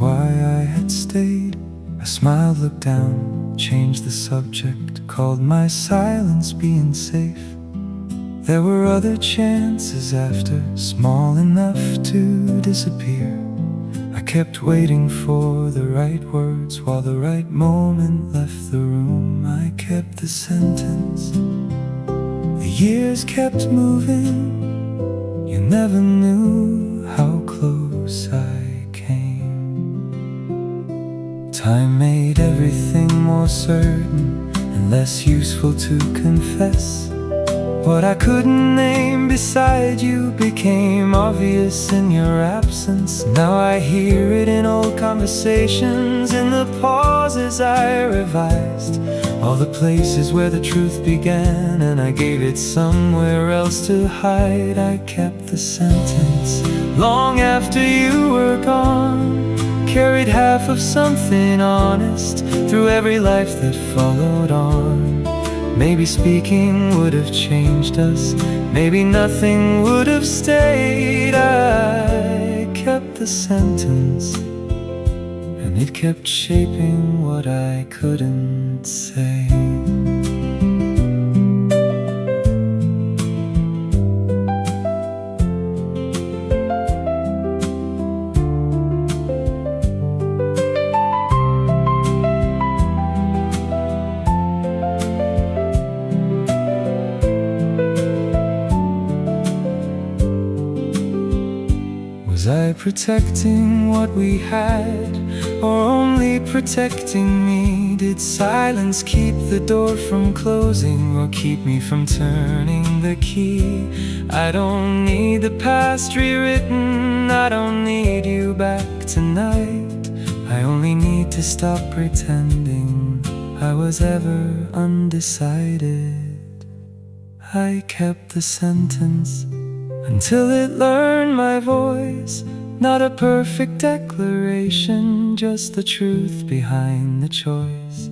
why I had stayed. I smiled, looked down, changed the subject, called my silence being safe. There were other chances after, small enough to disappear. I kept waiting for the right words while the right moment left the room. I kept the sentence. The years kept moving. You never knew how close I came. Time made everything more certain and less useful to confess. What I couldn't name beside you became obvious in your absence. Now I hear it in old conversations, in the pauses I revised, all the places where the truth began, and I gave it somewhere else to hide. I kept the sentence long after you were gone, carried half of something honest through every life that followed on. Maybe speaking would have changed us, maybe nothing would have stayed. I kept the sentence, and it kept shaping what I couldn't say. Was I protecting what we had, or only protecting me? Did silence keep the door from closing, or keep me from turning the key? I don't need the past rewritten, I don't need you back tonight. I only need to stop pretending I was ever undecided. I kept the sentence until it learned my voice. Not a perfect declaration, just the truth behind the choice.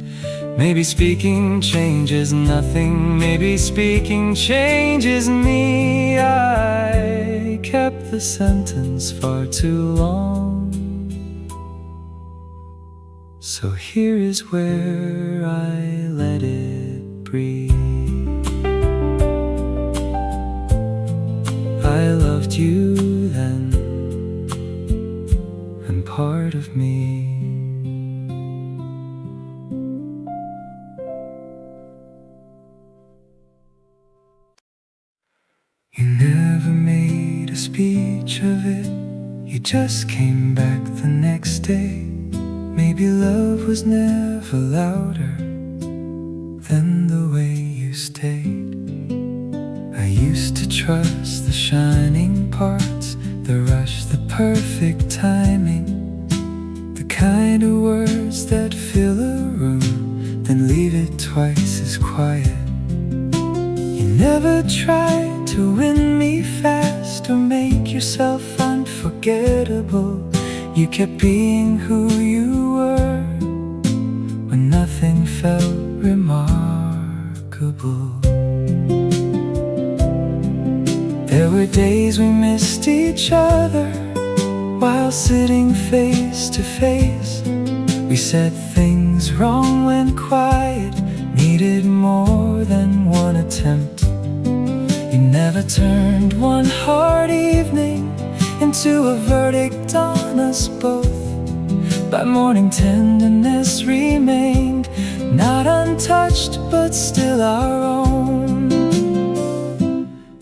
Maybe speaking changes nothing, maybe speaking changes me. I kept the sentence far too long, so here is where I let it breathe. I loved you then, and part of me. You never made a speech of it, you just came back the next day. Maybe love was never louder than the way you stayed. I used to trust the shining parts, the rush, the perfect timing, the kind of words that fill a room, then leave it twice as quiet. You never tried to win me fast or make yourself unforgettable. You kept being who you were when nothing felt remarkable. There were days we missed each other while sitting face to face. We said things wrong, went quiet, needed more than one attempt. You never turned one hard evening into a verdict on us both. By morning tenderness remained, not untouched but still our own.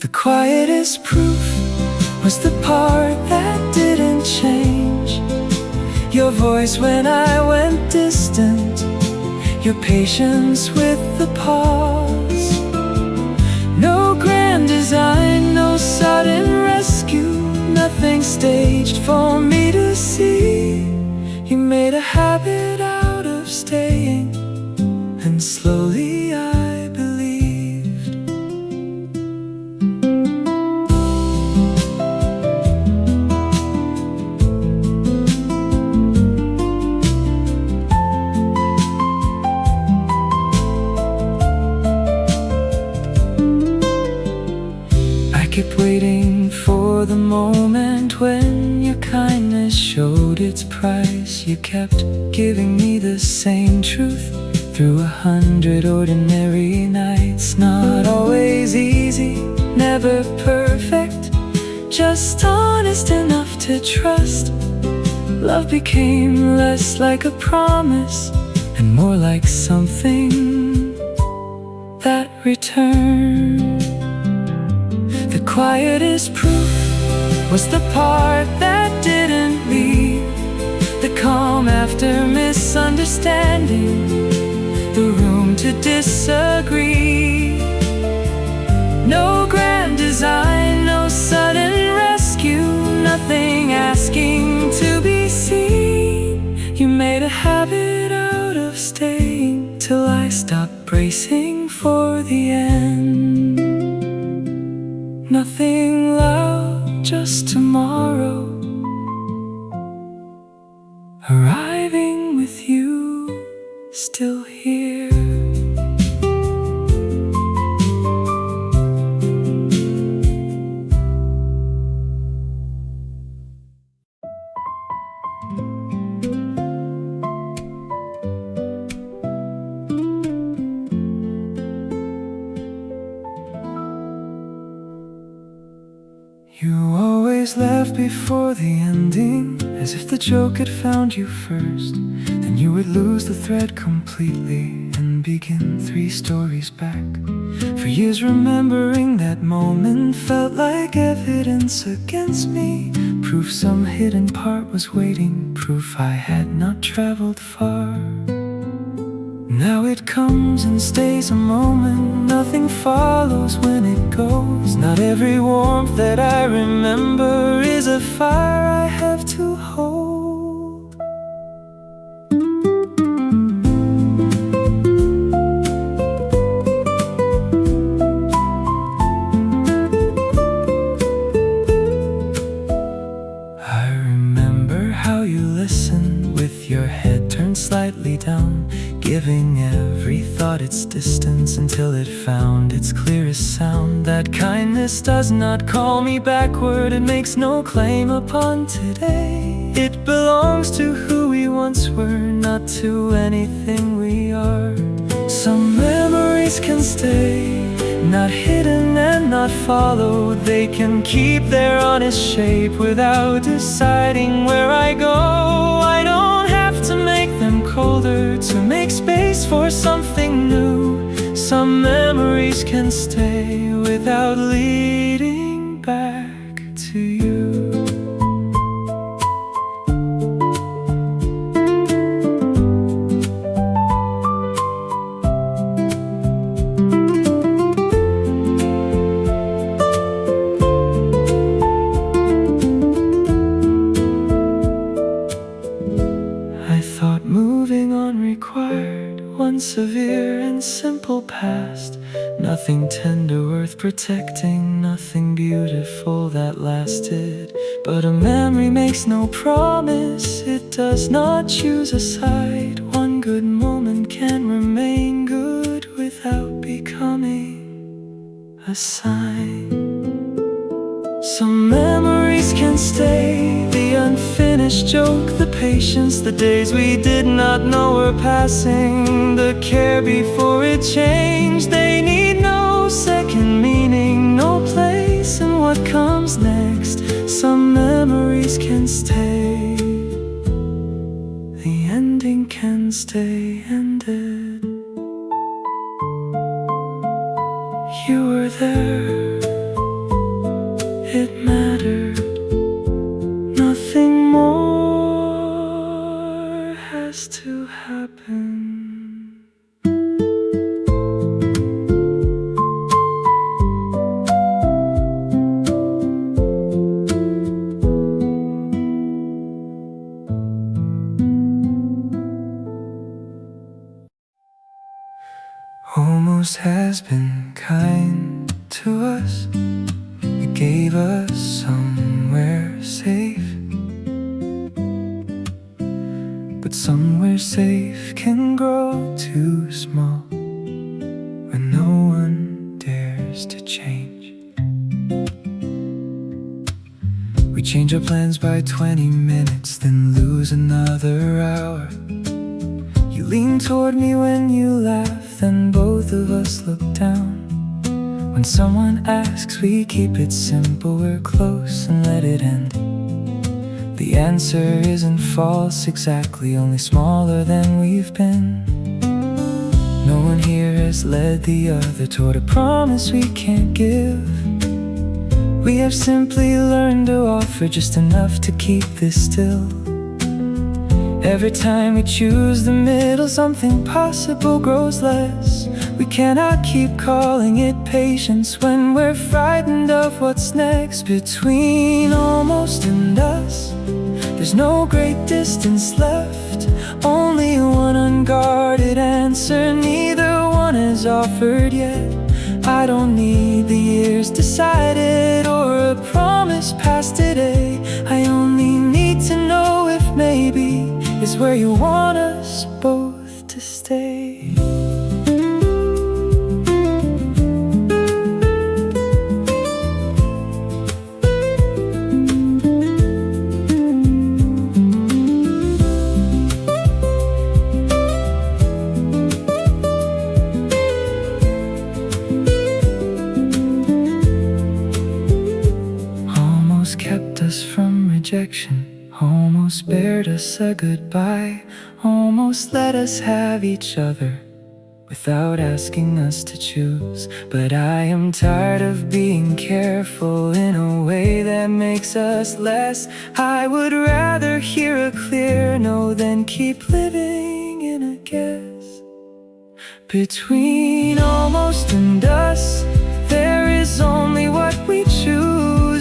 The quietest proof was the part that didn't change. Your voice when I went distant, your patience with the pause. No grand design, no sudden rescue, nothing staged for me to see. You made a habit out of staying, and slowly I believed. I kept waiting for the moment when your kindness showed its price. You kept giving me the same truth through 100 ordinary nights. Not always easy, never perfect, just honest enough to trust. Love became less like a promise and more like something that returned. The quietest proof was the part that didn't leave, the calm after misunderstanding, the room to disagree. No grand design, no sudden rescue, nothing asking to be seen. You made a habit out of staying till I stopped bracing for the end. Nothing loud, just tomorrow, arriving with you, still here. You always left before the ending, as if the joke had found you first. Then you would lose the thread completely and begin 3 stories back. For years remembering that moment felt like evidence against me, proof some hidden part was waiting, proof I had not traveled far. Now it comes and stays a moment, nothing follows when it goes. Not every warmth that I remember is a fire I have to hold. I remember how you listened with your head turned slightly down, giving every thought its distance until it found its clearest sound. That kindness does not call me backward, it makes no claim upon today. It belongs to who we once were, not to anything we are. Some memories can stay, not hidden and not followed. They can keep their honest shape without deciding where I go. I don't have to make them colder to make space for something new. Some memories can stay without leading back to you. One severe and simple past, nothing tender worth protecting, nothing beautiful that lasted. But a memory makes no promise, it does not choose a side. One good moment can remain good without becoming a sign. Some memories can stay, the unfinished joke, the patience, the days we did not know were passing, the care before it changed. They need no second meaning, no place in what comes next. Some memories can stay, the ending can stay ended. You were there, it mattered, nothing more has to happen. Almost has been kind to us. It gave us somewhere safe, but somewhere safe can grow too small when no one dares to change. We change our plans by 20 minutes, then lose another hour. You lean toward me when you laugh, then both of us look down. When someone asks, we keep it simple, we're close and let it end. The answer isn't false exactly, only smaller than we've been. No one here has led the other toward a promise we can't give. We have simply learned to offer just enough to keep this still. Every time we choose the middle, something possible grows less. We cannot keep calling it patience when we're frightened of what's next. Between almost and us, there's no great distance left, only one unguarded answer neither one has offered yet. I don't need the years decided or a promise past today. I only need to know if maybe is where you want us both to stay. Kept us from rejection, almost spared us a goodbye, almost let us have each other without asking us to choose. But I am tired of being careful in a way that makes us less. I would rather hear a clear no than keep living in a guess. Between almost and us, there is only what we choose.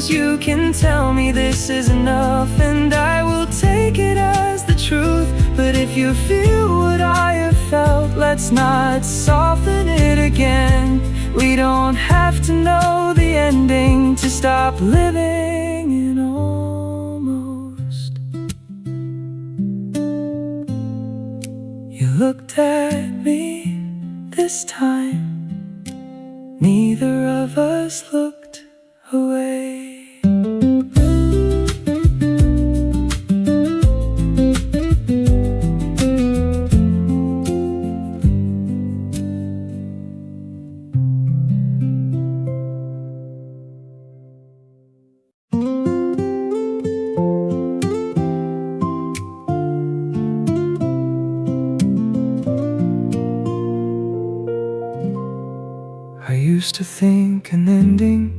You can tell me this is enough and I will take it as the truth. But if you feel what I have felt, let's not soften it again. We don't have to know the ending to stop living in almost. You looked at me this time, neither of us looked away. I used to think an ending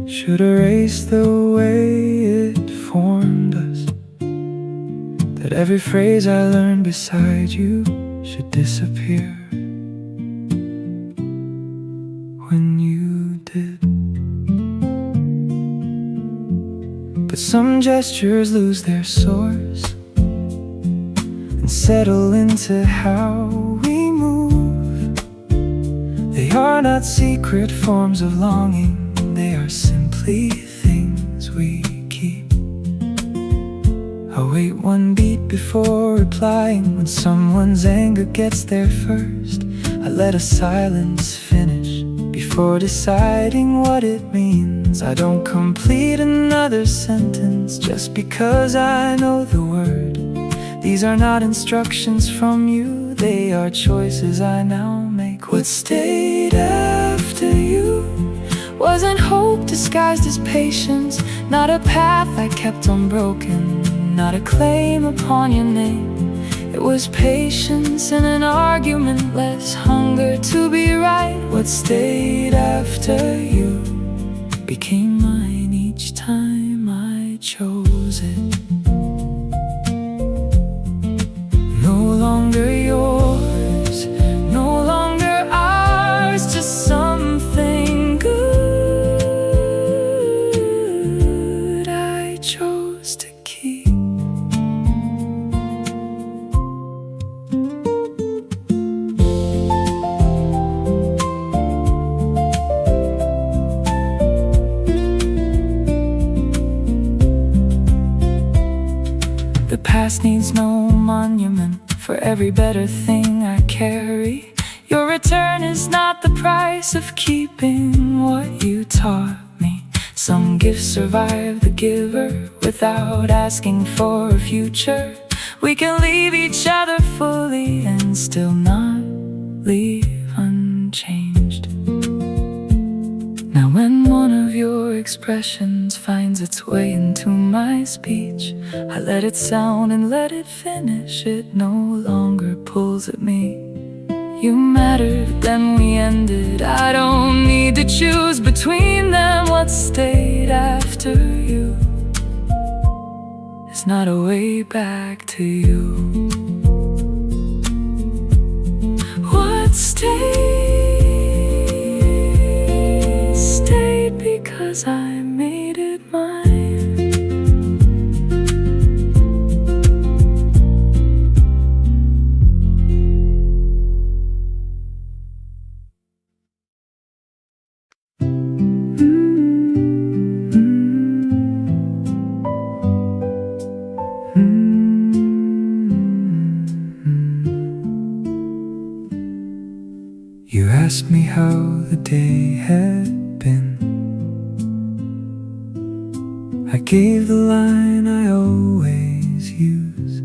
should erase the way it formed us, that every phrase I learned beside you should disappear when you did. But some gestures lose their source and settle into how we move. They are not secret forms of longing, they are simply things we keep. I'll wait one beat before replying. When someone's anger gets there first, I let a silence finish before deciding what it means. I don't complete another sentence just because I know the word. These are not instructions from you, they are choices I now make. What stayed after you wasn't hope disguised as patience, not a path I kept unbroken, not a claim upon your name. It was patience in an argument, less hunger to be right. What stayed after you became mine each time I chose it. No longer yours, no longer ours, just something good I chose to keep. The past needs no monument for every better thing I carry. Your return is not the price of keeping what you taught me. Some gifts survive the giver without asking for a future. We can leave each other fully and still not leave unchanged. Now when one of your expressions finds its way into my speech, I let it sound and let it finish. It no longer pulls at me. You mattered, then we ended. I don't need to choose between them. What stayed after you is not a way back to you. What stayed because I made it mine. You asked me how the day had been. I gave the line I always use.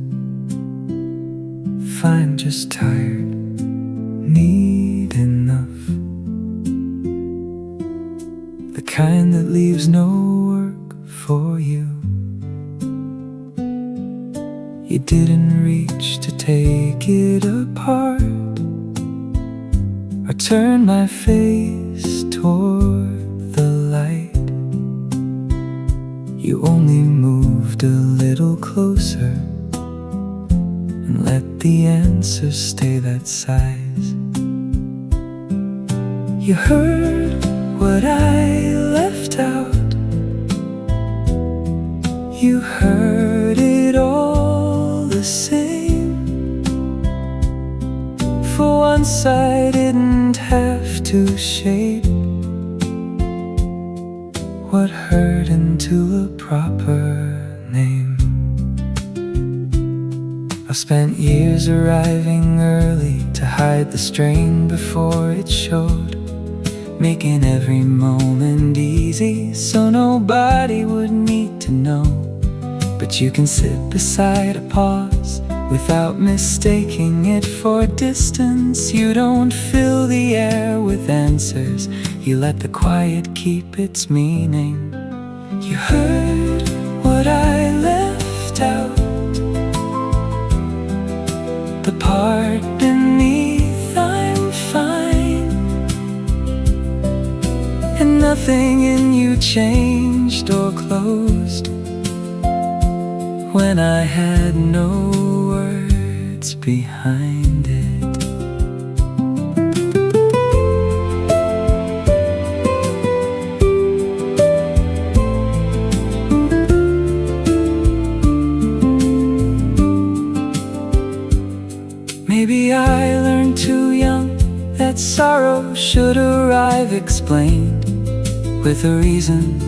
Fine, just tired, need enough. The kind that leaves no work for you. You didn't reach to take it apart or turn my face toward the light. You only moved a little closer and let the answers stay that size. You heard what I left out. You heard it all the same. For once I didn't have to shape what hurt into a proper name. I've spent years arriving early to hide the strain before it showed, making every moment easy so nobody would need to know. But you can sit beside a pause without mistaking it for distance. You don't fill the air with answers, you let the quiet keep its meaning. You heard what I left out, the part beneath I'm fine, and nothing in you changed or closed when I had no words behind it. Maybe I learned too young that sorrow should arrive explained, with a reason,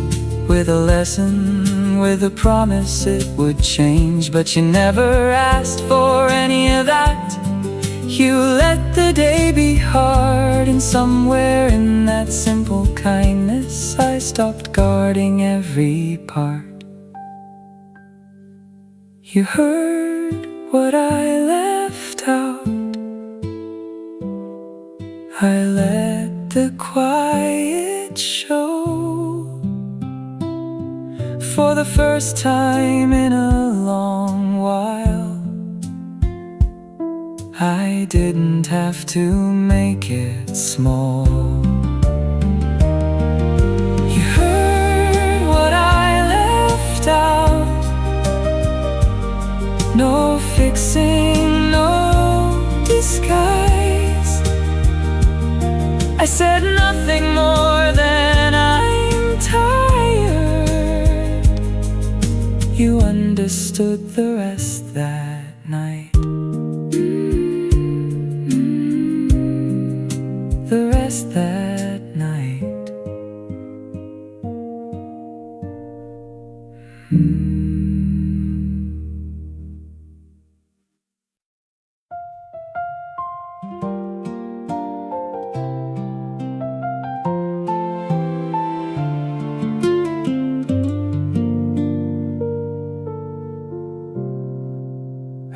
with a lesson, with a promise it would change. But you never asked for any of that. You let the day be hard, and somewhere in that simple kindness I stopped guarding every part. You heard what I left out. I let the quiet show. For the first time in a long while, I didn't have to make it small. You heard what I left out. No fixing, no disguise. I said nothing more than I'm tired. You understood the rest that night. The rest that night.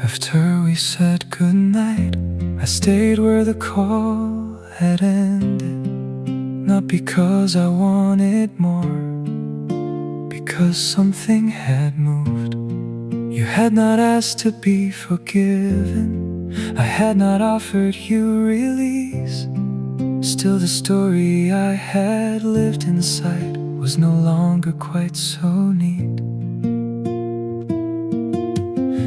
After we said goodnight, I stayed where the call had ended. Not because I wanted more, because something had moved. You had not asked to be forgiven, I had not offered you release. Still the story I had lived inside was no longer quite so neat.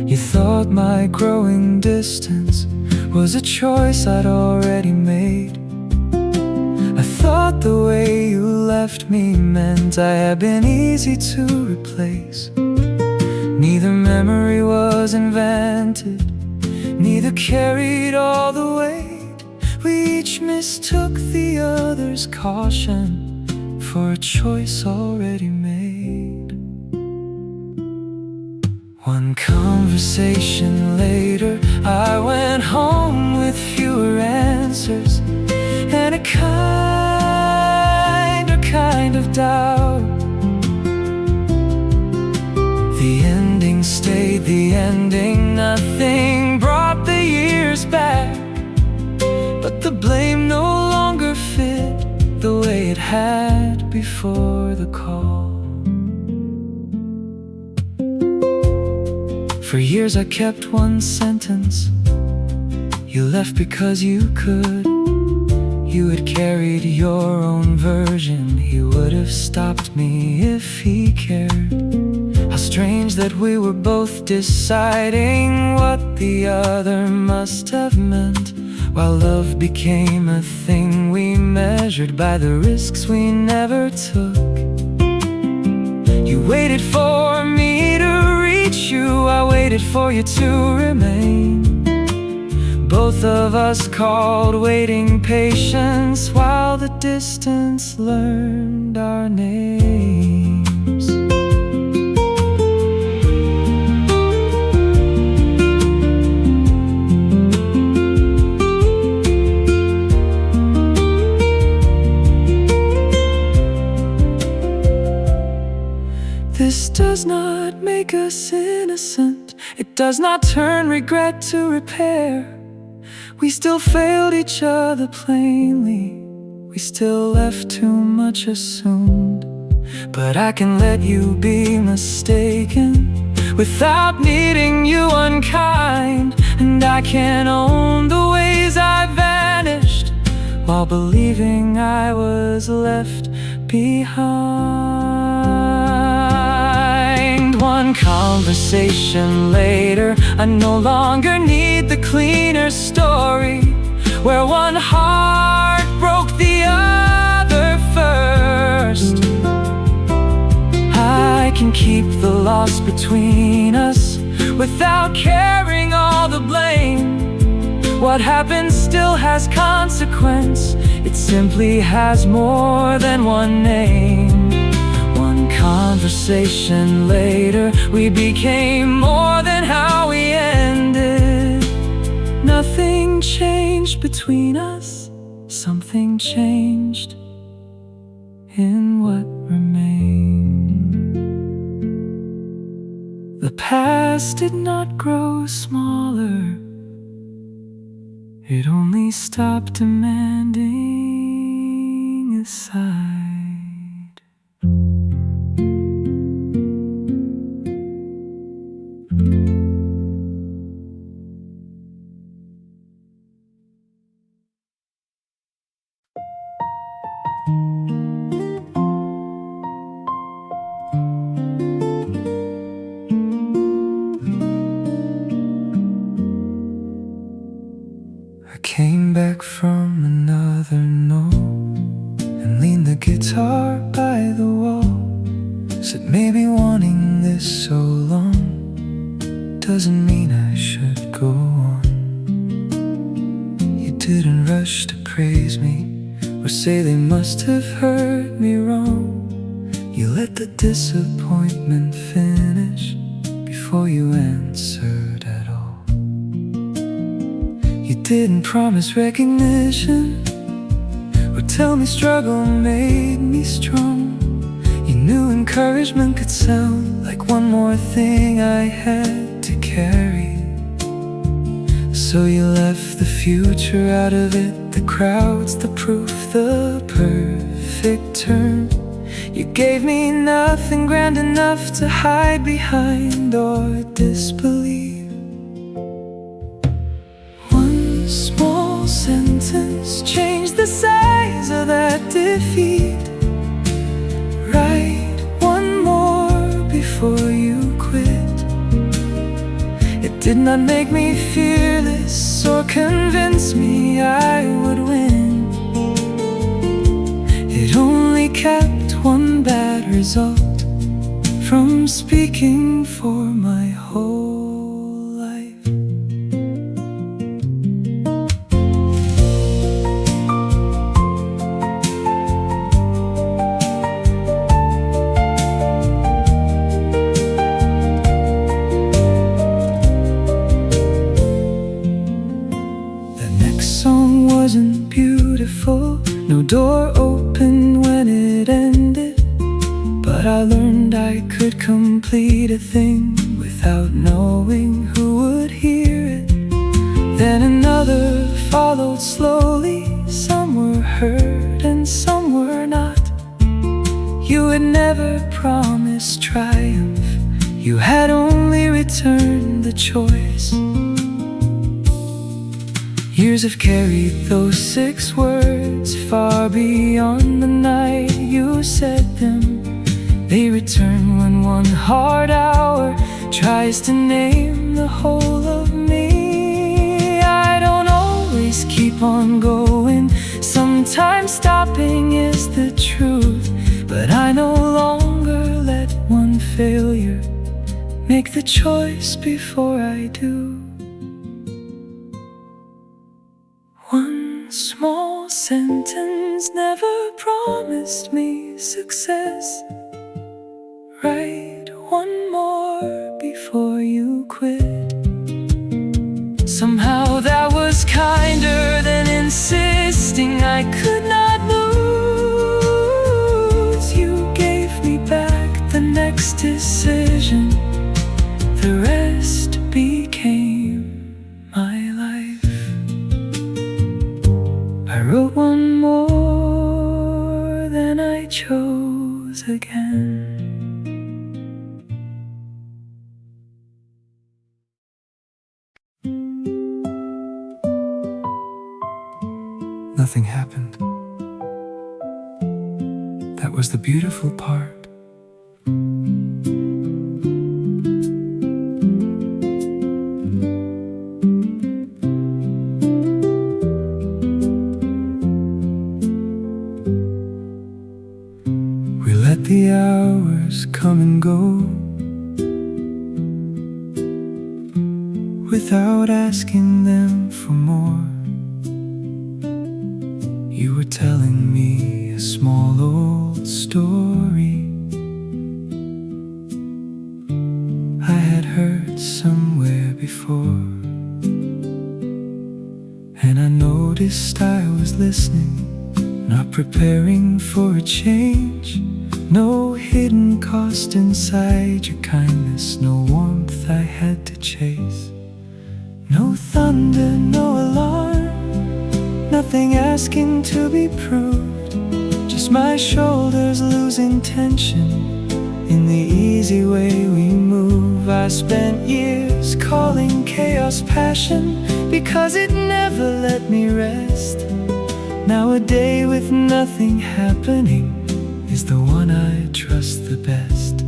You thought my growing distance was a choice I'd already made. I thought the way you left me meant I had been easy to replace. Neither memory was invented, neither carried all the weight. We each mistook the other's caution for a choice already made. One conversation later, I went home with fewer answers and a kind of doubt. The ending stayed the ending, nothing brought the years back. But the blame no longer fit the way it had before the call. For years I kept one sentence: you left because you could. You had carried your own version. He would have stopped me if he cared. How strange that we were both deciding what the other must have meant, while love became a thing we measured by the risks we never took. You waited for me to reach you, I waited for you to remain. Both of us called waiting patience, while the distance learned our names. This does not make us innocent. It does not turn regret to repair. We still failed each other plainly. We still left too much assumed. But I can let you be mistaken without needing you unkind. And I can own the ways I vanished while believing I was left behind. One conversation later, I no longer need the cleaner story where one heart broke the other first. I can keep the loss between us without carrying all the blame. What happened still has consequence. It simply has more than one name. One conversation later, we became more than how we ended. Nothing changed between us. Something changed in what remained. The past did not grow smaller. It only stopped demanding a side. Came back from another note and leaned the guitar by the wall. Said maybe wanting this so long doesn't mean I should go on. You didn't rush to praise me or say they must have heard me wrong. You let the disappointment finish before you answered at all. You didn't promise recognition or tell me struggle made me strong. You knew encouragement could sound like one more thing I had to carry. So you left the future out of it, the crowds, the proof, the perfect turn. You gave me nothing grand enough to hide behind or disbelieve. One small sentence changed the size of that defeat. Write one more before you quit. It did not make me fearless or convince me I would win. It only kept one bad result from speaking for my whole life. The next song wasn't beautiful, no door open when it ended, but I learned I could complete a thing without knowing who would hear it. Then another followed slowly. Some were heard and some were not. You had never promised triumph, you had only returned the choice. Years have carried those 6 words far beyond the night you said them. They return when one hard hour tries to name the whole of me. I don't always keep on going, sometimes stopping is the truth, but I no longer let one failure make the choice before I do. One small sentence never promised me success. Write one more before you quit. Somehow that was kinder than insisting I could not lose. You gave me back the next decision, the rest became my life. I wrote one more, then I chose again. Nothing happened. That was the beautiful part. We let the hours come and go without asking them for more. You were telling me a small old story I had heard somewhere before, and I noticed I was listening, not preparing for a change. No hidden cost inside your kindness, no warmth I had to chase. No thunder, no alarm, nothing asking to be proved, just my shoulders losing tension in the easy way we move. I spent years calling chaos passion because it never let me rest. Now a day with nothing happening is the one I trust the best.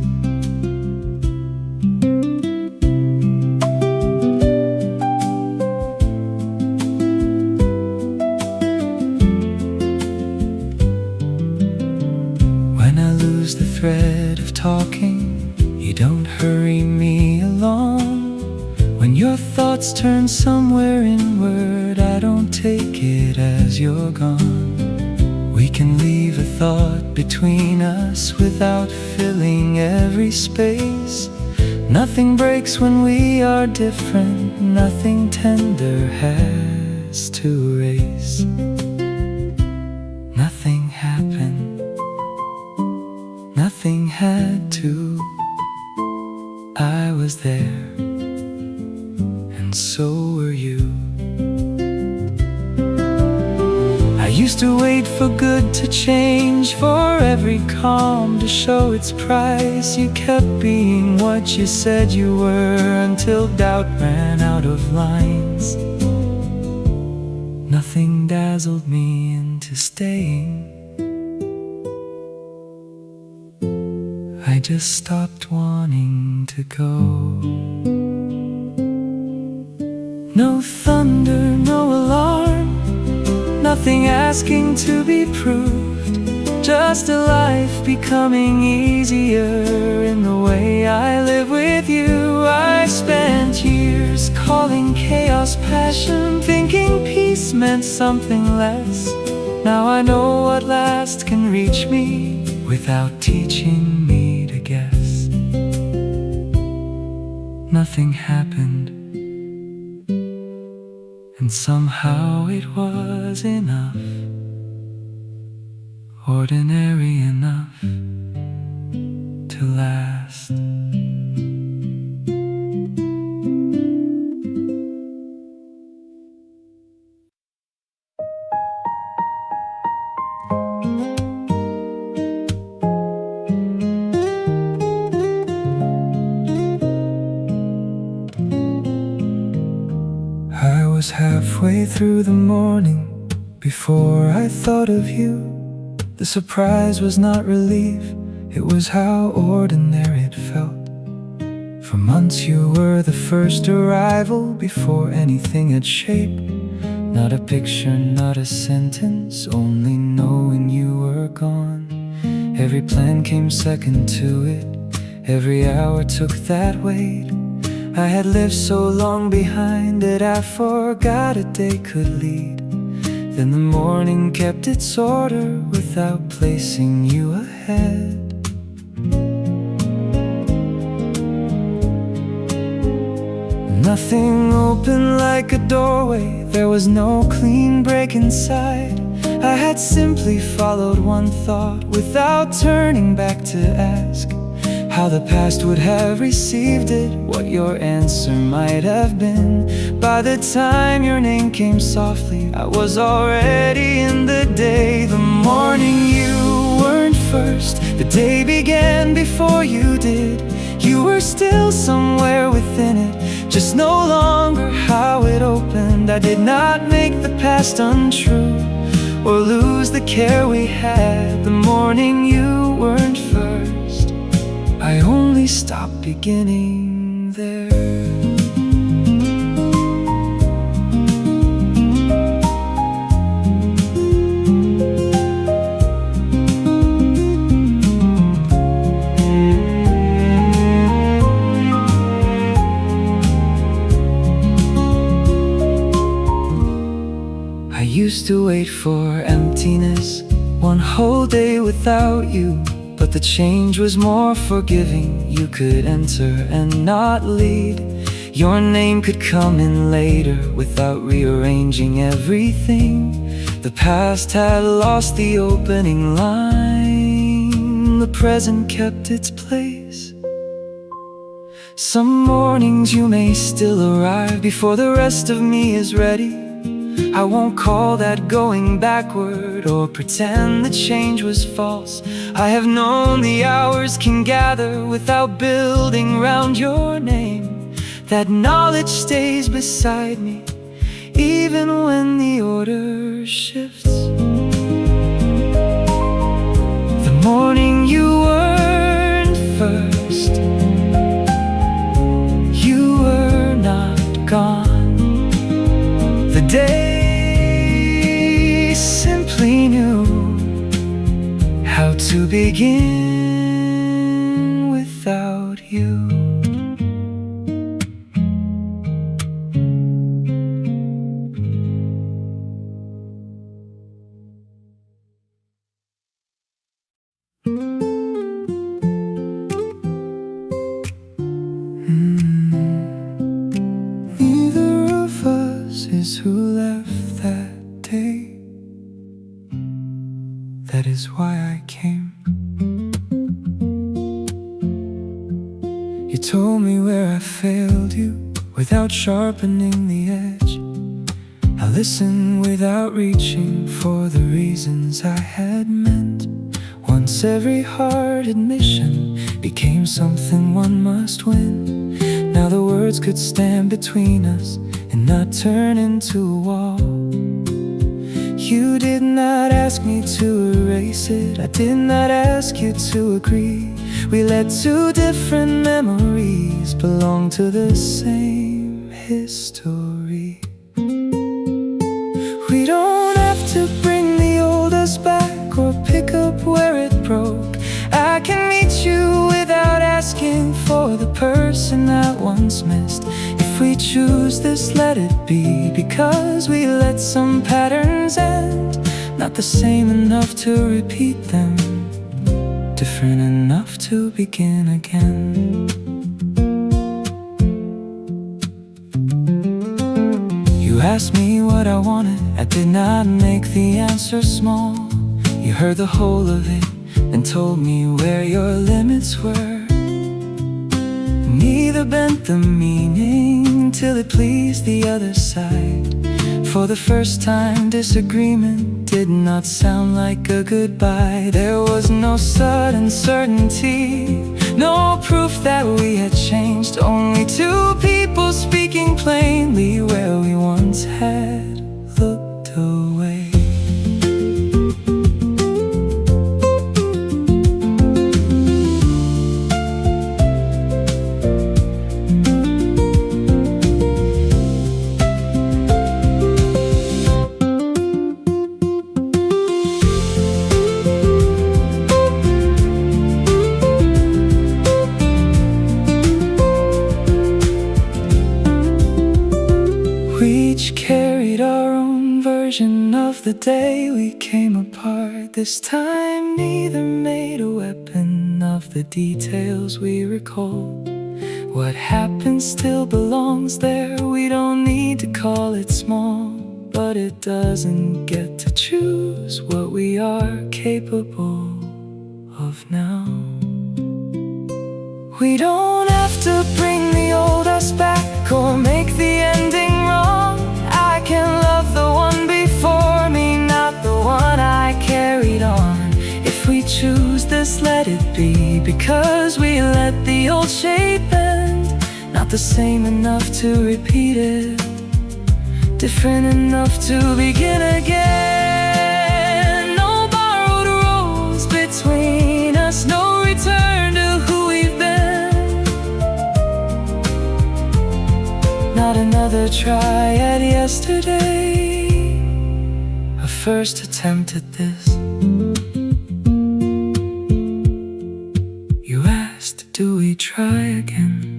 Thread of talking, you don't hurry me along. When your thoughts turn somewhere inward, I don't take it as you're gone. We can leave a thought between us without filling every space. Nothing breaks when we are different, nothing tender has to erase. Nothing happened, nothing had to. I was there, and so were you. used to wait for good to change, for every calm to show its price. You kept being what you said you were, until doubt ran out of lines. Nothing dazzled me into staying. I just stopped wanting to go. No thunder, no alarm, nothing asking to be proved, just a life becoming easier in the way I live with you. I spent years calling chaos passion, thinking peace meant something less. Now I know what last can reach me without teaching me to guess. Nothing happened, and somehow it was enough, ordinary enough to last. I was halfway through the morning before I thought of you. The surprise was not relief, it was how ordinary it felt. For months you were the first arrival, before anything had shape. Not a picture, not a sentence, only knowing you were gone. Every plan came second to it, every hour took that weight. I had lived so long behind it, I forgot a day could lead. Then the morning kept its order without placing you ahead. Nothing open like a doorway, there was no clean break inside. I had simply followed one thought without turning back to ask how the past would have received it, what your answer might have been. By the time your name came softly, I was already in the day. The morning you weren't first, the day began before you did. You were still somewhere within it, just no longer how it opened. I did not make the past untrue, or lose the care we had. The morning you weren't first, I only stopped beginning there. I used to wait for emptiness, one whole day without you. But the change was more forgiving. You could enter and not lead. Your name could come in later without rearranging everything. The past had lost the opening line, the present kept its place. Some mornings you may still arrive before the rest of me is ready. I won't call that going backward or pretend the change was false. I have known the hours can gather without building round your name. That knowledge stays beside me even when the order shifts. The morning you weren't first, you were not gone. The day simply knew how to begin without you. Neither of us is who left that day. That is why I came. You told me where I failed you without sharpening the edge. I listened without reaching for the reasons I had meant. Once every hard admission became something one must win. Now the words could stand between us and not turn into a wall. You did not ask me to erase it, I did not ask you to agree. We let two different memories belong to the same history. We don't have to bring the old us back or pick up where it broke. I can meet you without asking for the person I once missed. If we choose this, let it be, because we let some patterns end. Not the same enough to repeat them, different enough to begin again. You asked me what I wanted, I did not make the answer small. You heard the whole of it, then told me where your limits were. Neither bent the meaning till it pleased the other side. For the first time, disagreement did not sound like a goodbye. There was no sudden certainty, no proof that we had changed. Only two people speaking plainly where we once had looked away. The day we came apart, this time neither made a weapon of the details we recall. What happened still belongs there, we don't need to call it small. But it doesn't get to choose what we are capable of now. We don't have to bring the old us back or make the ending wrong. I can love the one before me, not the one I carried on. If we choose this, let it be, because we let the old shape end. Not the same enough to repeat it, different enough to begin again. No borrowed roads between us, no return to who we've been. Not another try at yesterday, a first attempt at this. You asked, do we try again?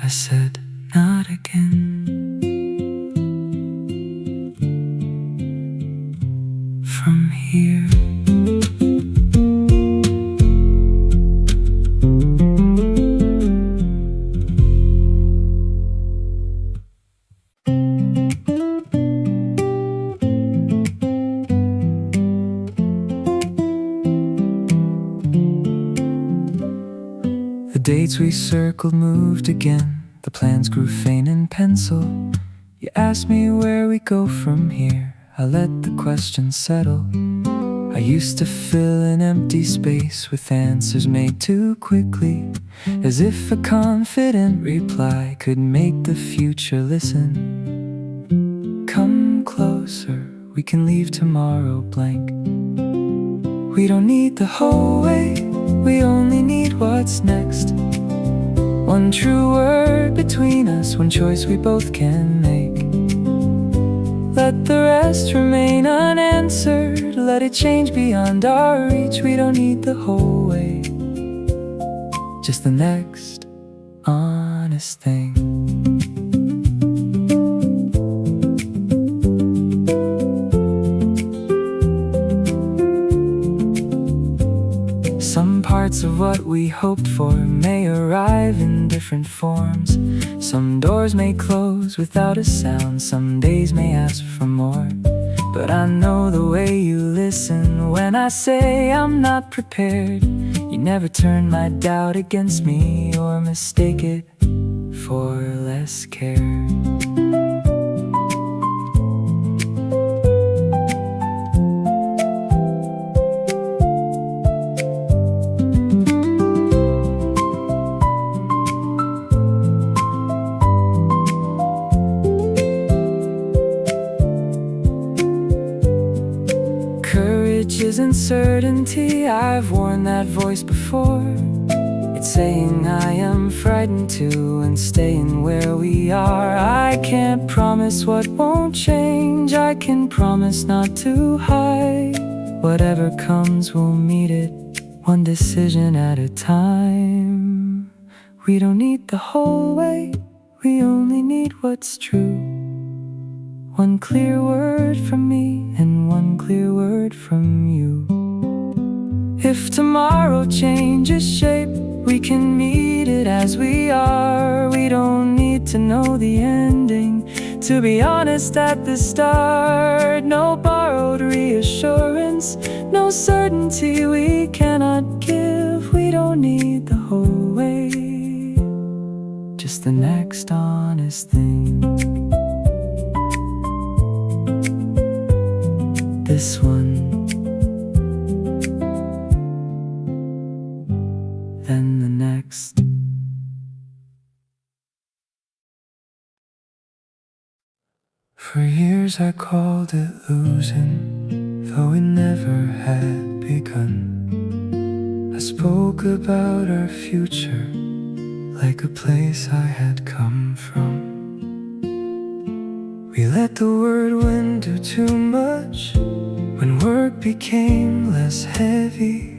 I said, not again. From here. The dates we circled moved again. The plans grew faint in pencil. You asked me where we go from here. I let the question settle. I used to fill an empty space with answers made too quickly, as if a confident reply could make the future listen. Come closer, we can leave tomorrow blank. We don't need the whole way, we only need what's next. One true word between us, one choice we both can make. Let the rest remain unanswered, let it change beyond our reach. We don't need the whole way, just the next honest thing. Some parts of what we hoped for may arrive in different forms. Some doors may close without a sound, some days may ask for more. But I know the way you listen when I say I'm not prepared. You never turn my doubt against me or mistake it for less care. isn't certainty. I've worn that voice before. It's saying I am frightened too and staying where we are. I can't promise what won't change. I can promise not to hide. Whatever comes, we'll meet it, one decision at a time. We don't need the whole way, we only need what's true. One clear word from me and one clear word from you. If tomorrow changes shape, we can meet it as we are. We don't need to know the ending, to be honest at the start. No borrowed reassurance, no certainty we cannot give. We don't need the whole way, just the next honest thing. This one, then the next. For years I called it losing, though it never had begun. I spoke about our future like a place I had come from. We let the word win do too much, when work became less heavy,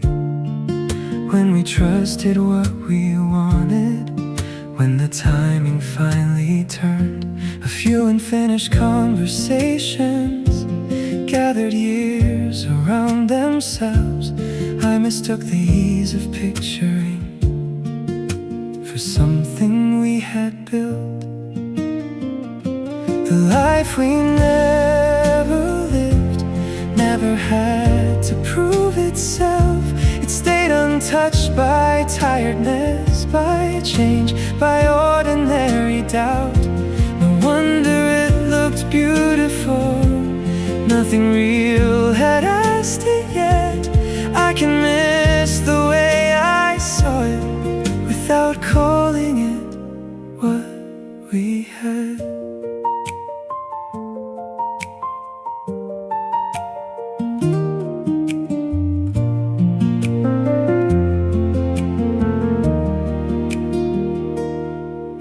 when we trusted what we wanted, when the timing finally turned. A few unfinished conversations gathered years around themselves. I mistook the ease of picturing for something we had built. The life we never lived never had to prove itself. It stayed untouched by tiredness, by change, by ordinary doubt. No wonder it looked beautiful. Nothing real had asked it yet. I can miss the way I saw it without calling it what we had.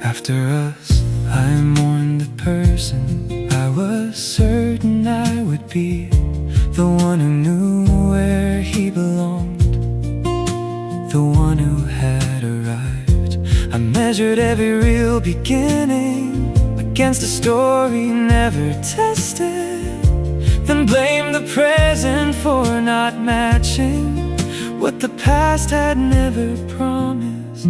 After us, I mourned the person I was certain I would be, the one who knew where he belonged, the one who had arrived. I measured every real beginning against a story never tested, then blamed the present for not matching what the past had never promised.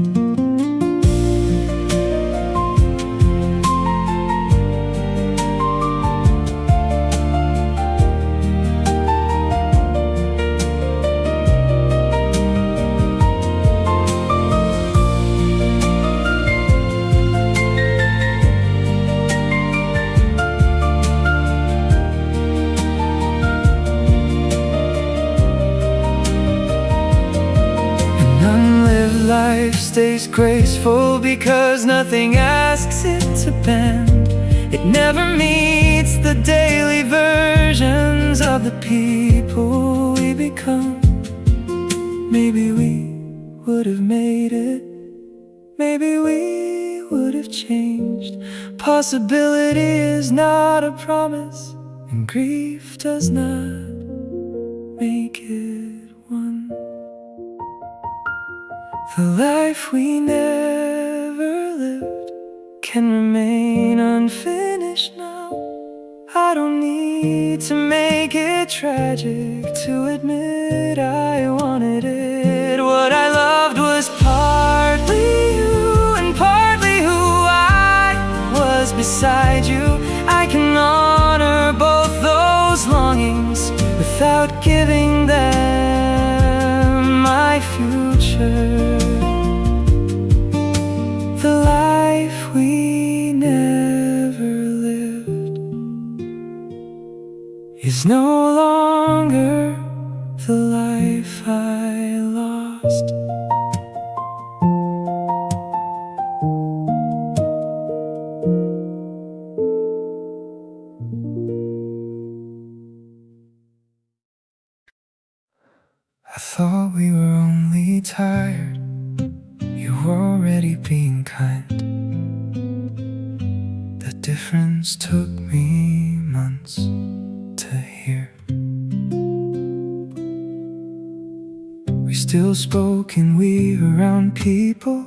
Life stays graceful because nothing asks it to bend. It never meets the daily versions of the people we become. Maybe we would have made it, maybe we would have changed. Possibility is not a promise, and grief does not make it one. The life we never lived can remain unfinished now. I don't need to make it tragic to admit I wanted it. What I loved was partly you and partly who I was beside you. I can honor both those longings without giving them my future. The life we never lived is no longer the life I lost. difference took me months to hear. We still spoke and we around people,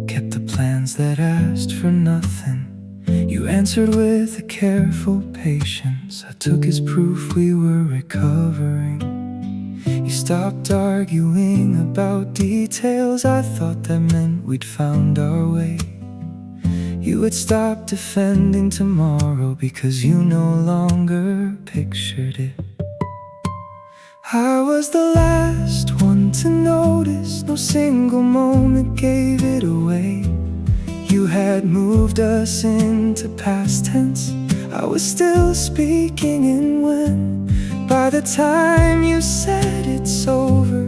kept the plans that asked for nothing. You answered with a careful patience I took as proof we were recovering. You stopped arguing about details I thought that meant we'd found our way. You would stop defending tomorrow because you no longer pictured it. I was the last one to notice, no single moment gave it away. You had moved us into past tense, I was still speaking in when by the time you said it's over,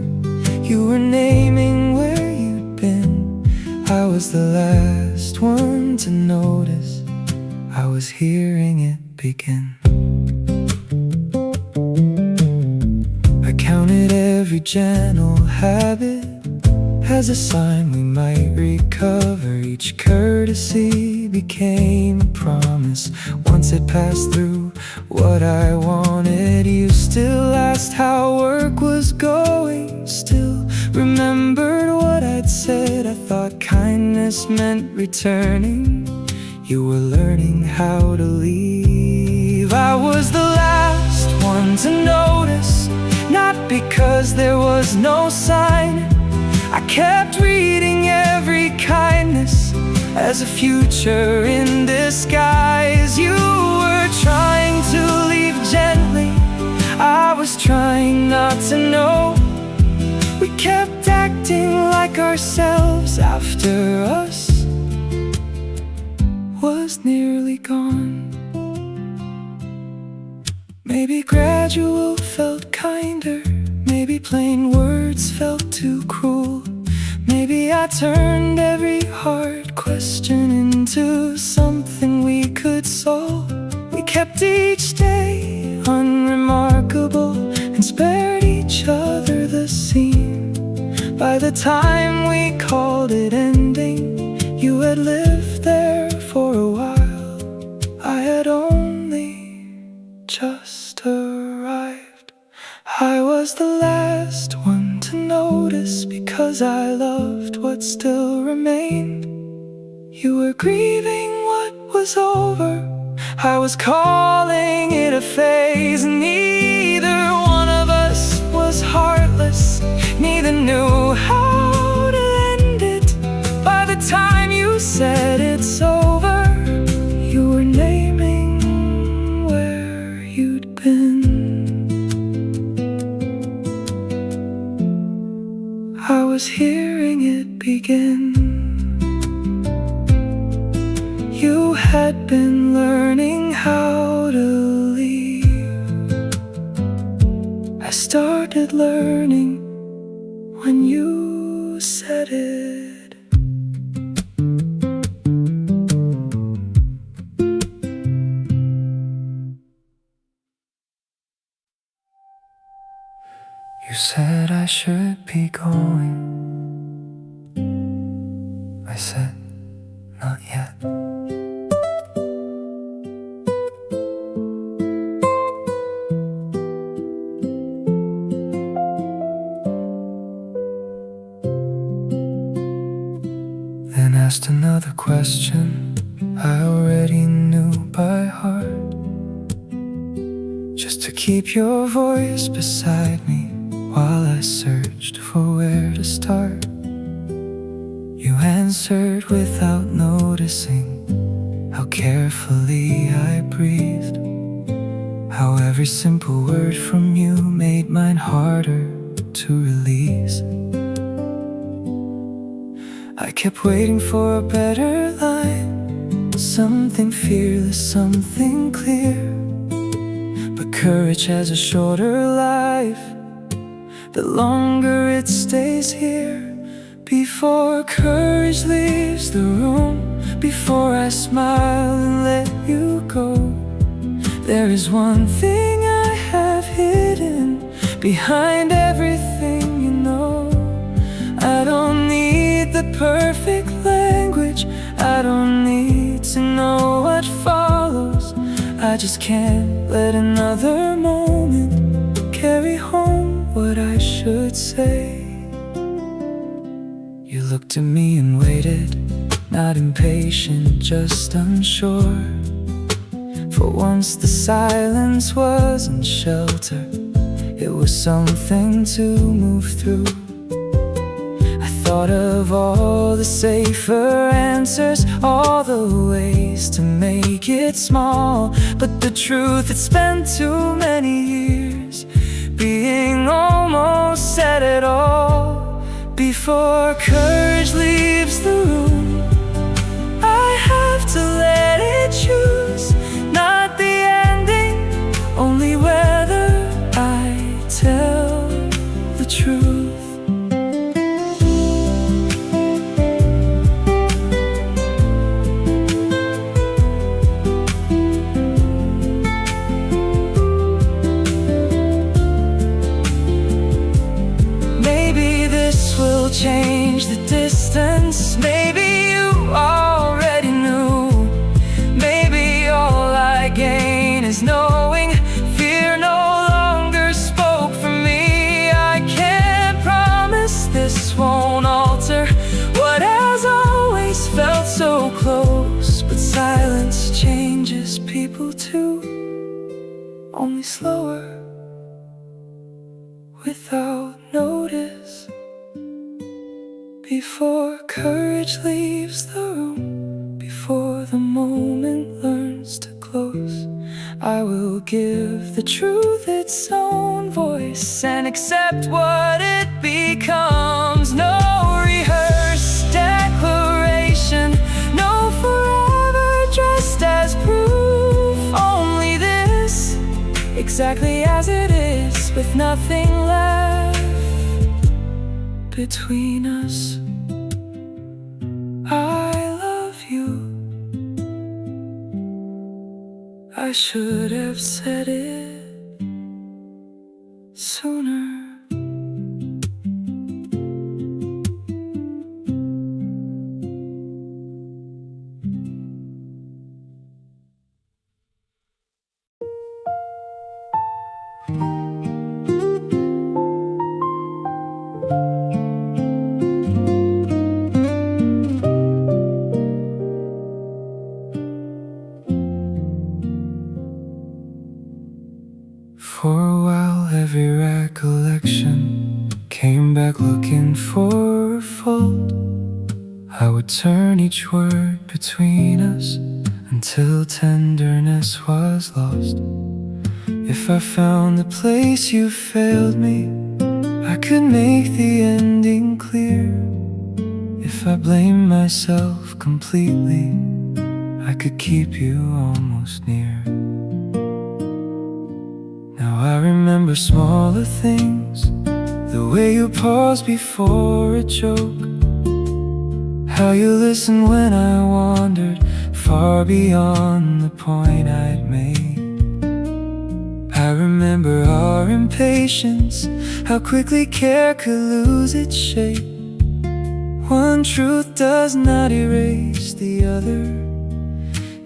you were naming where you'd been. I was the last one to notice, I was hearing it begin. I counted every gentle habit as a sign we might recover. Each courtesy became a promise. Once it passed through what I wanted, you still asked how work was going, still remembered what I'd said. I thought kindness meant returning. You were learning how to leave. I was the last one to notice, not because there was no sign. I kept reading every kindness as a future in disguise. You were trying to leave gently, I was trying not to know. We kept acting like ourselves after us was nearly gone. Maybe gradual felt kinder, maybe plain words felt too cruel. Maybe I turned every hard question into something we could solve. We kept each day unremarkable and spared each other the scene. By the time we called it ending, you had lived there for a while. I had only just arrived. I was the last one to notice because I loved what still remained. You were grieving what was over, I was calling it a phase. Neither one of us was heartless, neither knew how to end it. By the time you said it's over, you were naming where you'd been. I was hearing it begin. You had been learning how to leave. I started learning when you said it. You said I should be going. I said, not yet. Then asked another question I already knew by heart, just to keep your voice beside me while I searched for where to start. You answered without noticing how carefully I breathed, how every simple word from you made mine harder to release. I kept waiting for a better line, something fearless, something clear. But courage has a shorter life, the longer it stays here. Before courage leaves the room, before I smile and let you go, there is one thing I have hidden behind everything you know. I don't need the perfect language, I don't need to know what follows. I just can't let another moment carry home what I should say. You looked at me and waited, not impatient, just unsure. For once the silence wasn't shelter, it was something to move through. I thought of all the safer answers, all the ways to make it small. But the truth, it's spent too many years being almost said it all. Before courage leaves the room, I have to let it choose. Not the ending, only whether I tell the truth. Maybe this will change the distance. Maybe you already knew. Maybe all I gain is knowing fear no longer spoke for me. I can't promise this won't alter what has always felt so close. But silence changes people too, only slower, without notice. Before courage leaves the room, before the moment learns to close, I will give the truth its own voice and accept what it becomes. No rehearsed declaration, no forever dressed as proof. Only this, exactly as it is, with nothing left between us. I love you. I should have said it sooner. For a while every recollection came back looking for a fault. I would turn each word between us until tenderness was lost. If I found the place you failed me, I could make the ending clear. If I blamed myself completely, I could keep you almost near. Now I remember smaller things, the way you paused before a joke, how you listened when I wandered far beyond the point I'd made. I remember our impatience, how quickly care could lose its shape. One truth does not erase the other,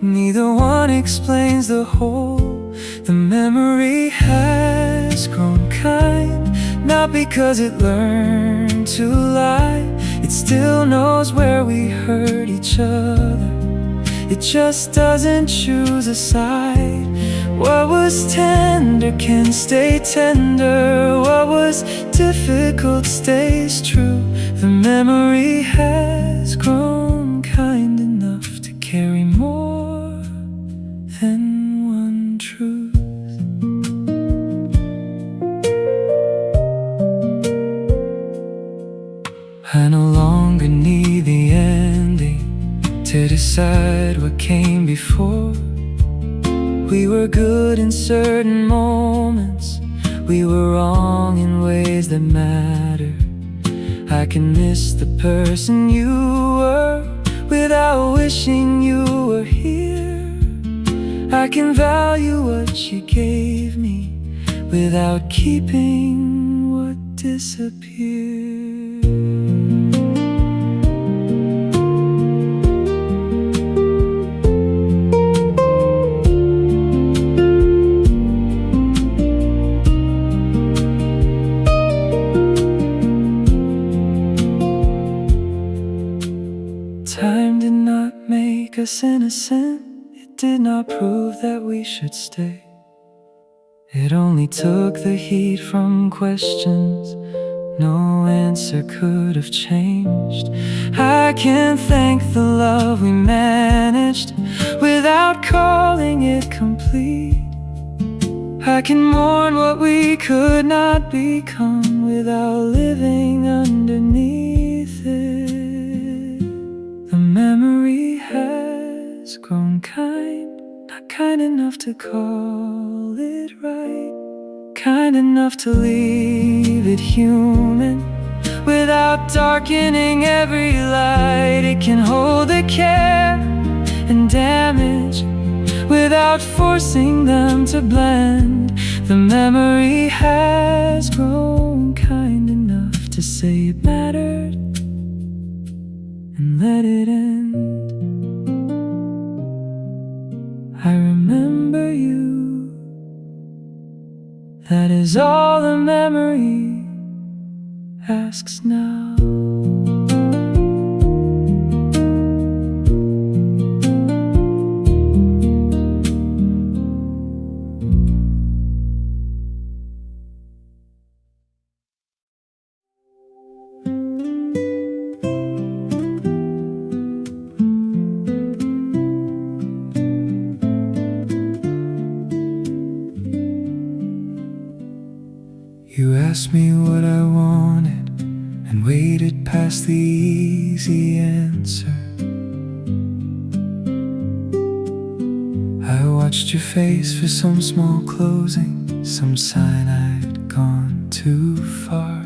neither one explains the whole. The memory has grown kind, not because it learned to lie. It still knows where we hurt each other, it just doesn't choose a side. What was tender can stay tender, what was difficult stays true. The memory has grown kind enough to carry more than one truth. I no longer need the ending to decide what came before. We were good in certain moments, we were wrong in ways that matter. I can miss the person you were without wishing you were here. I can value what you gave me without keeping what disappeared. innocent, it did not prove that we should stay. It only took the heat from questions no answer could have changed. I can thank the love we managed without calling it complete. I can mourn what we could not become without living underneath it. The memory has grown kind, not kind enough to call it right, kind enough to leave it human without darkening every light. It can hold the care and damage without forcing them to blend. The memory has grown kind enough to say it mattered and let it end. I remember you. That is all the memory asks now. You asked me what I wanted and waited past the easy answer. I watched your face for some small closing, some sign I'd gone too far.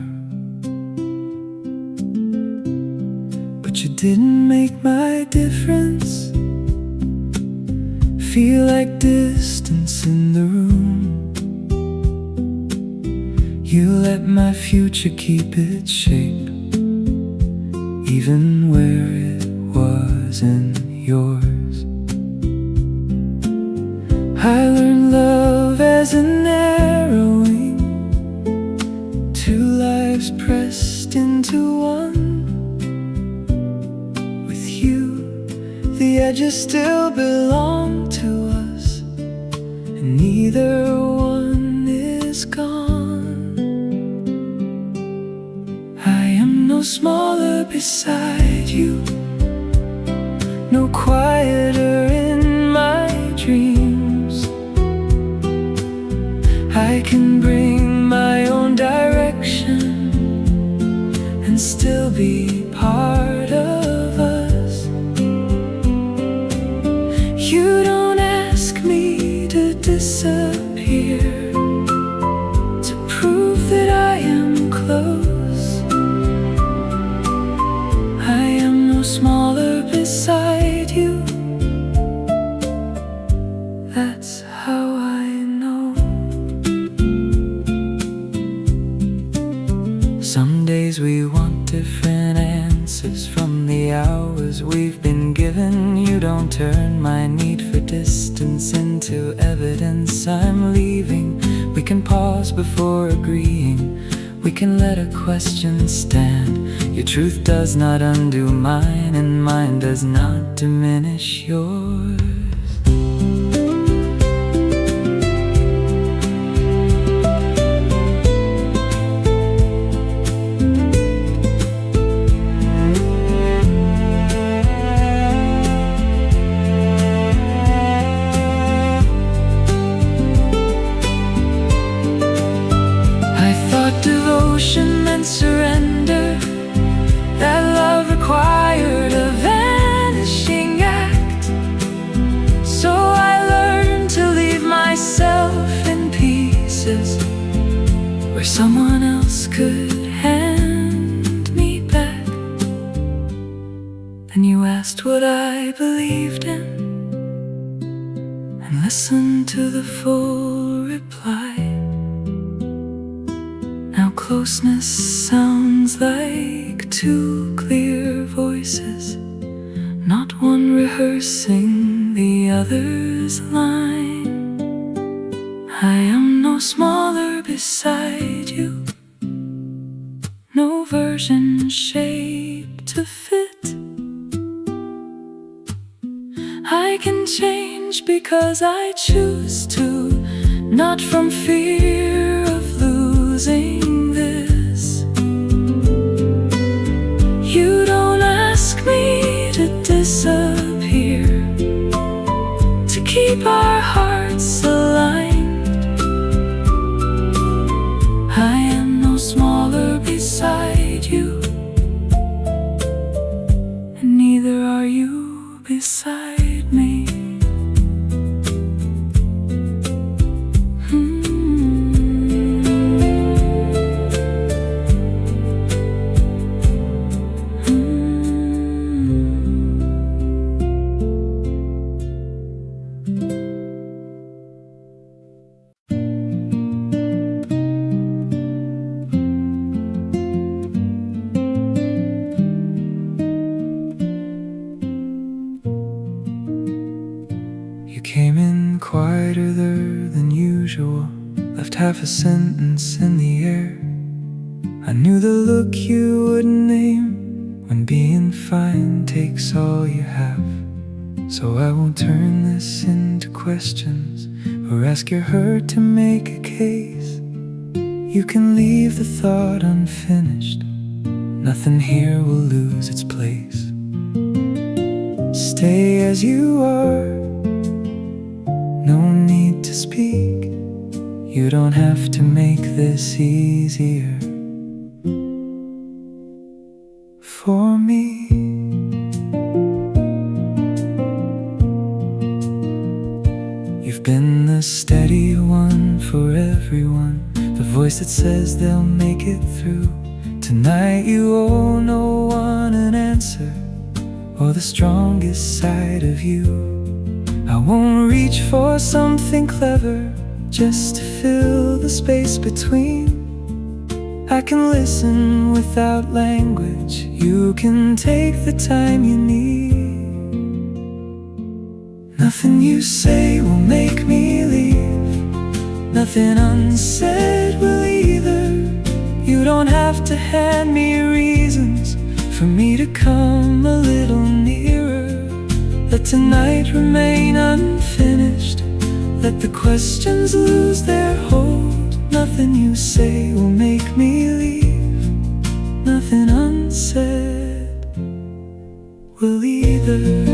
But you didn't make my difference feel like distance in the room. You let my future keep its shape, even where it wasn't yours. I learned love as an arrowing, two lives pressed into one. With you, the edges still belong to us, and neither one is gone. No smaller beside you, no quieter in my dreams. I can bring my own direction and still be part of us. You don't ask me to disappear to prove that I am close. Smaller beside you. That's how I know. Some days we want different answers from the hours we've been given. You don't turn my need for distance into evidence. I'm leaving. We can pause before agreeing. We can let a question stand. Your truth does not undo mine, and mine does not diminish yours. Devotion and surrender, that love required a vanishing act. So I learned to leave myself in pieces where someone else could hand me back. Then you asked what I believed in and listened to the full reply. Closeness sounds like two clear voices, not one rehearsing the other's line. I am no smaller beside you, no version shaped to fit. I can change because I choose to, not from fear of losing this. You don't ask me to disappear, to keep our hearts aligned. I am no smaller beside you, and neither are you beside me. Came in quieter than usual, left half a sentence in the air. I knew the look you wouldn't name when being fine takes all you have. So I won't turn this into questions or ask your hurt to make a case. You can leave the thought unfinished, nothing here will lose its place. Stay as you are, no need to speak. You don't have to make this easier for me. You've been the steady one for everyone, the voice that says they'll make it through. Tonight you owe no one an answer or the strongest side of you. I won't reach for something clever just to fill the space between. I can listen without language, you can take the time you need. Nothing you say will make me leave, nothing unsaid will either. You don't have to hand me reasons for me to come a little nearer. Let tonight remain unfinished, let the questions lose their hold. Nothing you say will make me leave, nothing unsaid will either.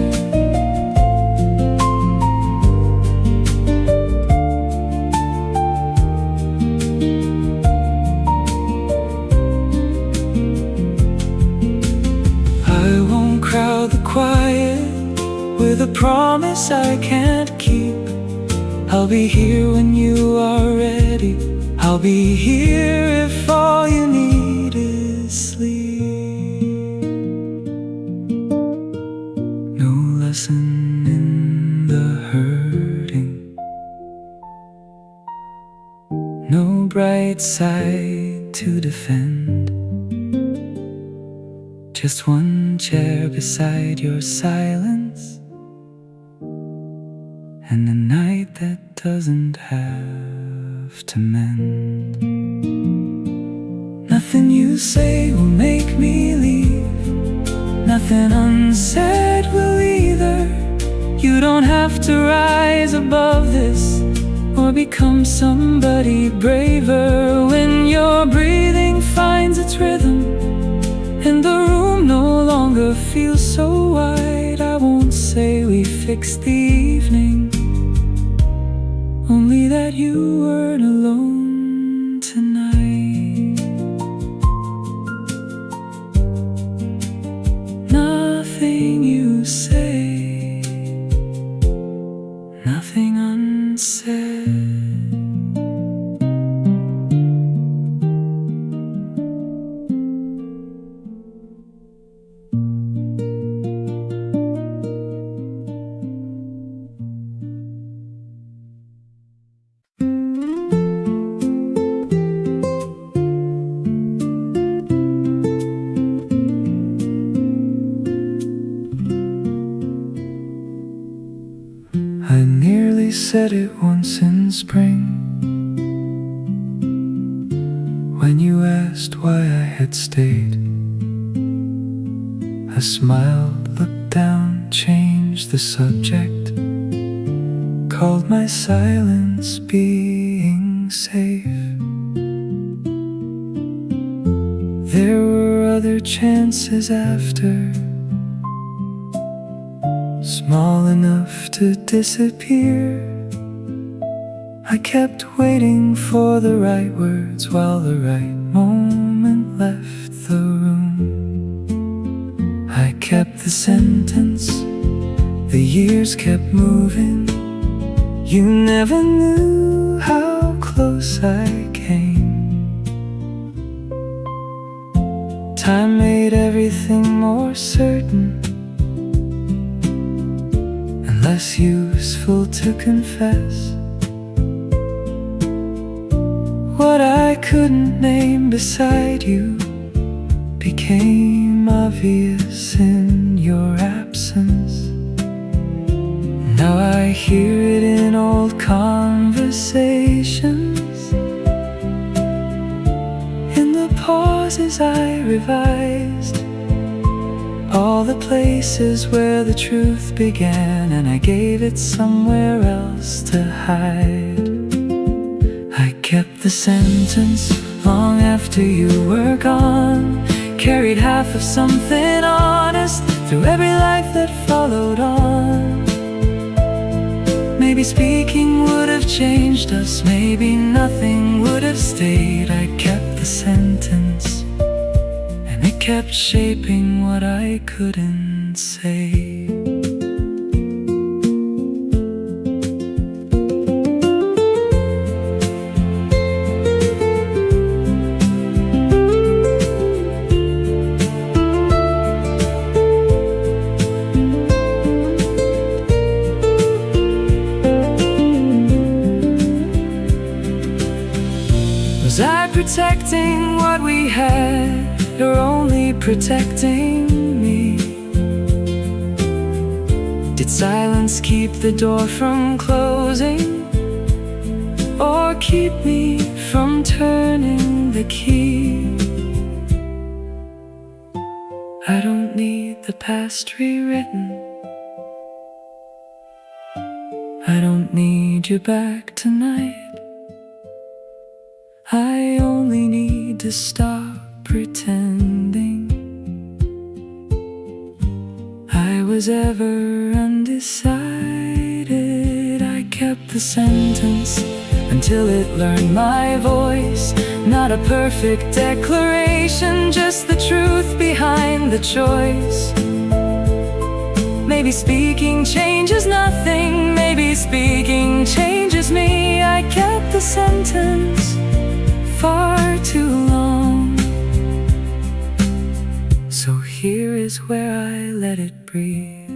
Quiet with a promise I can't keep. I'll be here when you are ready. I'll be here if all you need is sleep. No lesson in the hurting, no bright side to defend. Just one chair beside your silence, and a night that doesn't have to mend. Nothing you say will make me leave, nothing unsaid will either. You don't have to rise above this or become somebody braver. When your breathing finds its rhythm and the room no longer feels so wide, I won't say we fixed the evening, only that you weren't alone tonight. Nothing you say, nothing unsaid. I nearly said it once in spring, when you asked why I had stayed. I smiled, looked down, changed the subject. called my silence being safe. There were other chances after, small enough to disappear. I kept waiting for the right words while the right moment left the room. I kept the sentence, the years kept moving. You never knew how close I came. Time made everything more certain and less useful to confess. What I couldn't name beside you became obvious in your absence. Now I hear it in old conversations, in the pauses I revised, all the places where the truth began and I gave it somewhere else to hide. I kept the sentence long after you were gone, carried half of something honest through every life that followed on. Maybe speaking would have changed us, maybe nothing would have stayed. I kept the sentence, and it kept shaping what I couldn't say. Was I protecting what we had, or only protecting me? Did silence keep the door from closing, or keep me from turning the key? I don't need the past rewritten, I don't need you back tonight. I only need to stop pretending I was ever undecided. I kept the sentence until it learned my voice. Not a perfect declaration, just the truth behind the choice. Maybe speaking changes nothing, maybe speaking changes me. I kept the sentence far too long, so here is where I let it breathe.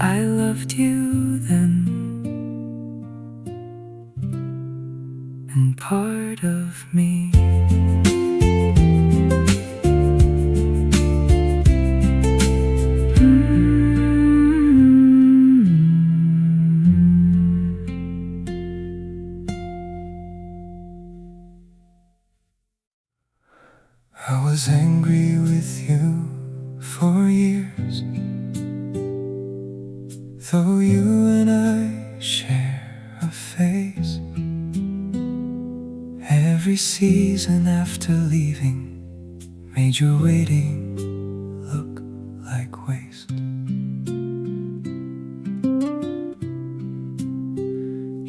I loved you then, and part of me. I was angry with you for years, though you and I share a phase. Every season after leaving made your waiting look like waste.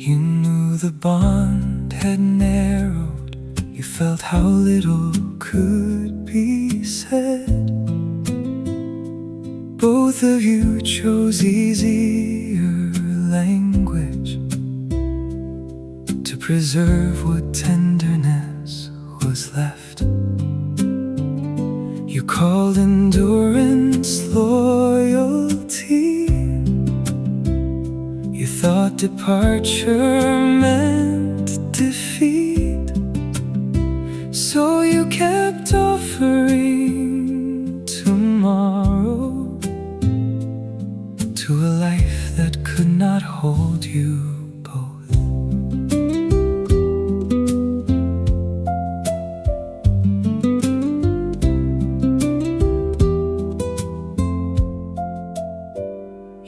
You knew the bond had narrowed, you felt how little could be said. Both of you chose easier language to preserve what tenderness was left. You called endurance loyalty. You thought departure meant defeat, so you kept offering tomorrow to a life that could not hold you both.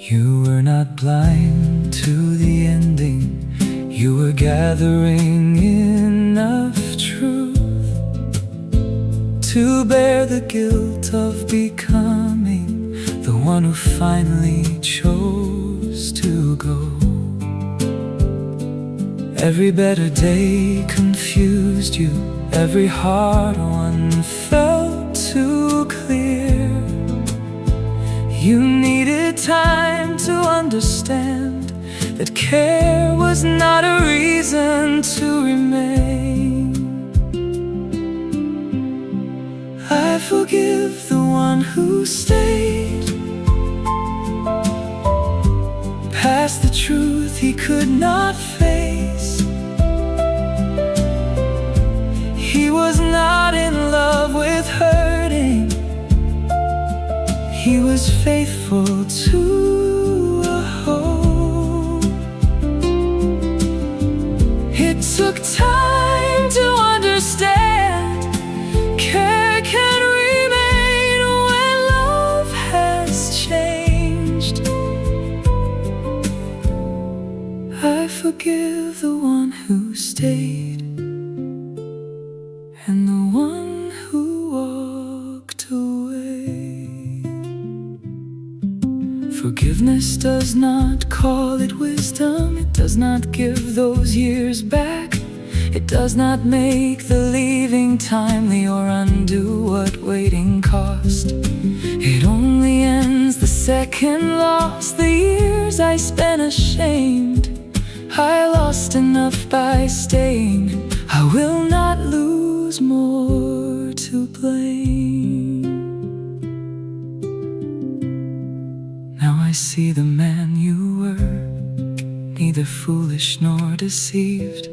You were not blind to the ending. You were gathering enough truth to bear the guilt of becoming the one who finally chose to go. Every better day confused you. Every hard one felt too clear. You needed time to understand that care was not a reason to remain. I forgive the one who stayed past the truth he could not face. He was not in love with hurting. He was faithful to a hope. It took time to understand care can remain when love has changed. I forgive the one who stayed and the one who walked away. Forgiveness does not call it wisdom. It does not give those years back. It does not make the leaving timely or undo what waiting cost. It only ends the second loss. The years I spent ashamed, I lost enough by staying. I will not lose more to blame. Now I see the man you were, neither foolish nor deceived,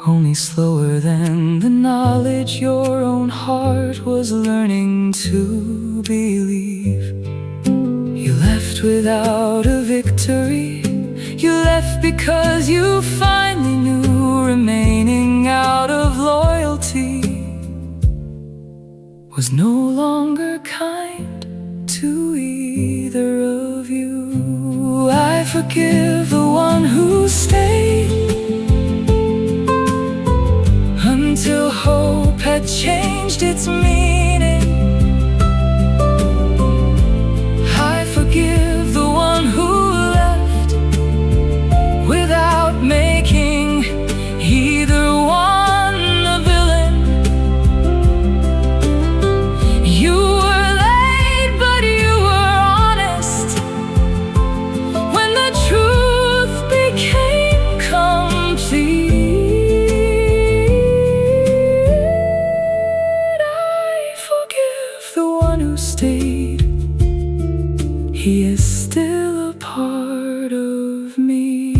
only slower than the knowledge your own heart was learning to believe. You left without a victory. You left because you finally knew remaining out of loyalty was no longer kind to either of you. I forgive the one who stayed until hope had changed its meaning. I forgive the one who left without making either one a villain. You were late, but you were honest. When the truth became complete, stayed. He is still a part of me.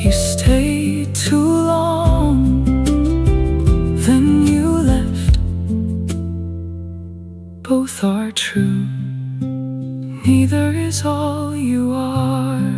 You stayed too long, then you left. Both are true. Neither is all you are.